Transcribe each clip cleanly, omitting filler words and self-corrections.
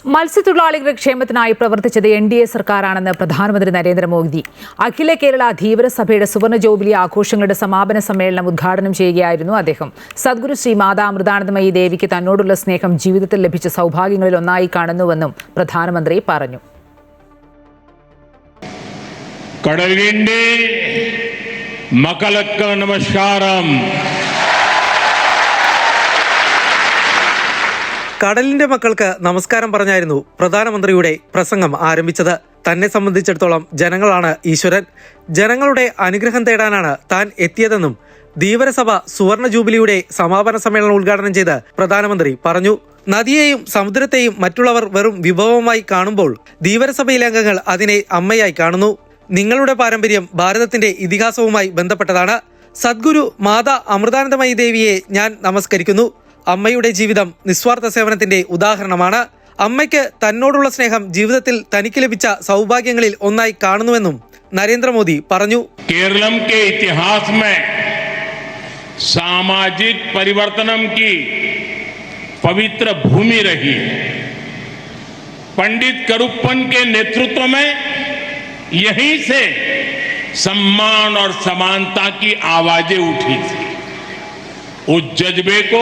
മത്സ്യത്തൊഴിലാളികളുടെ ക്ഷേമത്തിനായി പ്രവർത്തിച്ചത് NDA സർക്കാരാണെന്ന് പ്രധാനമന്ത്രി നരേന്ദ്രമോദി. അഖില കേരള ധീവരസഭയുടെ സുവർണ ജൂബിലി ആഘോഷങ്ങളുടെ സമാപന സമ്മേളനം ഉദ്ഘാടനം ചെയ്യുകയായിരുന്നു അദ്ദേഹം. സദ്ഗുരു ശ്രീ മാതാ അമൃതാനന്ദമയി ദേവിക്ക് തന്നോടുള്ള സ്നേഹം ജീവിതത്തിൽ ലഭിച്ച സൗഭാഗ്യങ്ങളിൽ ഒന്നായി കാണുന്നുവെന്നും പ്രധാനമന്ത്രി പറഞ്ഞു. കടലിന്റെ മക്കളക്ക് നമസ്കാരം. കടലിന്റെ മക്കൾക്ക് നമസ്കാരം പറഞ്ഞായിരുന്നു പ്രധാനമന്ത്രിയുടെ പ്രസംഗം ആരംഭിച്ചത്. തന്നെ സംബന്ധിച്ചിടത്തോളം ജനങ്ങളാണ് ഈശ്വരൻ. ജനങ്ങളുടെ അനുഗ്രഹം തേടാനാണ് താൻ എത്തിയതെന്നും ധീവരസഭ സുവർണ ജൂബിലിയുടെ സമാപന സമ്മേളനം ഉദ്ഘാടനം ചെയ്ത് പ്രധാനമന്ത്രി പറഞ്ഞു. നദിയെയും സമുദ്രത്തെയും മറ്റുള്ളവർ വെറും വിഭവമായി കാണുമ്പോൾ ധീവരസഭയിലെ അംഗങ്ങൾ അതിനെ അമ്മയായി കാണുന്നു. നിങ്ങളുടെ പാരമ്പര്യം ഭാരതത്തിന്റെ ഇതിഹാസവുമായി ബന്ധപ്പെട്ടതാണ്. സദ്ഗുരു മാതാ അമൃതാനന്ദമയി ദേവിയെ ഞാൻ നമസ്കരിക്കുന്നു. അമ്മയുടെ ജീവിതം നിസ്വാർത്ഥ സേവനത്തിന്റെ ഉദാഹരണമാണ്. അമ്മയ്ക്ക് തന്നോടുള്ള സ്നേഹം ജീവിതത്തിൽ തനിക്ക് ലഭിച്ച സൗഭാഗ്യങ്ങളിൽ ഒന്നായി കാണുന്നുവെന്നും നരേന്ദ്രമോദി പറഞ്ഞു. കേരളം के इतिहास में सामाजिक परिवर्तन की पवित्र भूमि रही है. पंडित करुप्पन के नेतृत्व में यहीं से सम्मान और समानता की आवाजें उठी थी. उस जज्बे को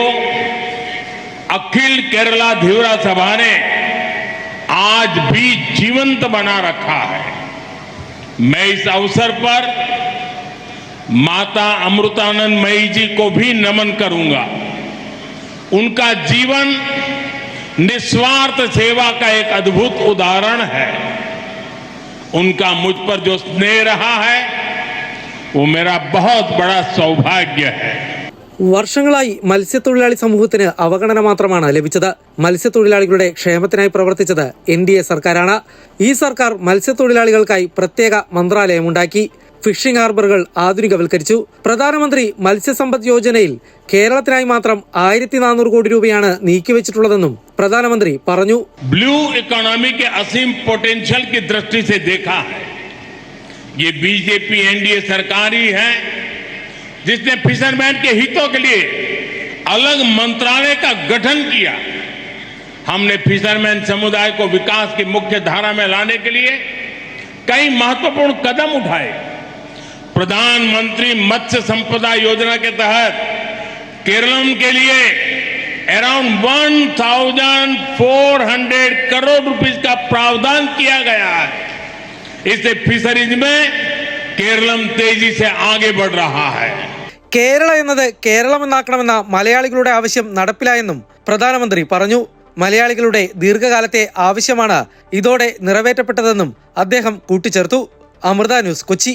अखिल केरला धीवरा सभा ने आज भी जीवंत बना रखा है. मैं इस अवसर पर माता अमृतानंदमयी जी को भी नमन करूंगा. उनका जीवन निस्वार्थ सेवा का एक अद्भुत उदाहरण है. उनका मुझ पर जो स्नेह रहा है वो मेरा बहुत बड़ा सौभाग्य है. വർഷങ്ങളായി മത്സ്യത്തൊഴിലാളി സമൂഹത്തിന് അവഗണന മാത്രമാണ് ലഭിച്ചത്. മത്സ്യത്തൊഴിലാളികളുടെ ക്ഷേമത്തിനായി പ്രവർത്തിച്ചത് NDA സർക്കാരാണ്. ഈ സർക്കാർ മത്സ്യത്തൊഴിലാളികൾക്കായി പ്രത്യേക മന്ത്രാലയമുണ്ടാക്കി. ഫിഷിംഗ് ഹാർബറുകൾ ആധുനികവൽക്കരിച്ചു. പ്രധാനമന്ത്രി മത്സ്യസമ്പദ് യോജനയിൽ കേരളത്തിനായി മാത്രം 1400 കോടി രൂപയാണ് നീക്കിവെച്ചിട്ടുള്ളതെന്നും പ്രധാനമന്ത്രി പറഞ്ഞു. ब्लू इकोनॉमी के असीम पोटेंशियल की दृष्टि से देखा है. ये बीजेपी NDA सरकार ही है जिसने फिशरमैन के हितों के लिए अलग मंत्रालय का गठन किया. हमने फिशरमैन समुदाय को विकास की मुख्य धारा में लाने के लिए कई महत्वपूर्ण कदम उठाए. प्रधानमंत्री मत्स्य संपदा योजना के तहत केरलम के लिए अराउंड 1400 करोड़ रुपए का प्रावधान किया गया है. इससे फिशरीज में കേരളം तेजी से आगे बढ़ रहा है. കേരള എന്നത് കേരളം എന്നാക്കണമെന്ന മലയാളികളുടെ ആവശ്യം നടപ്പിലായെന്നും പ്രധാനമന്ത്രി പറഞ്ഞു. മലയാളികളുടെ ദീർഘകാലത്തെ ആവശ്യമാണ് ഇതോടെ നിറവേറ്റപ്പെട്ടതെന്നും അദ്ദേഹം കൂട്ടിച്ചേർത്തു. അമൃത ന്യൂസ്, കൊച്ചി.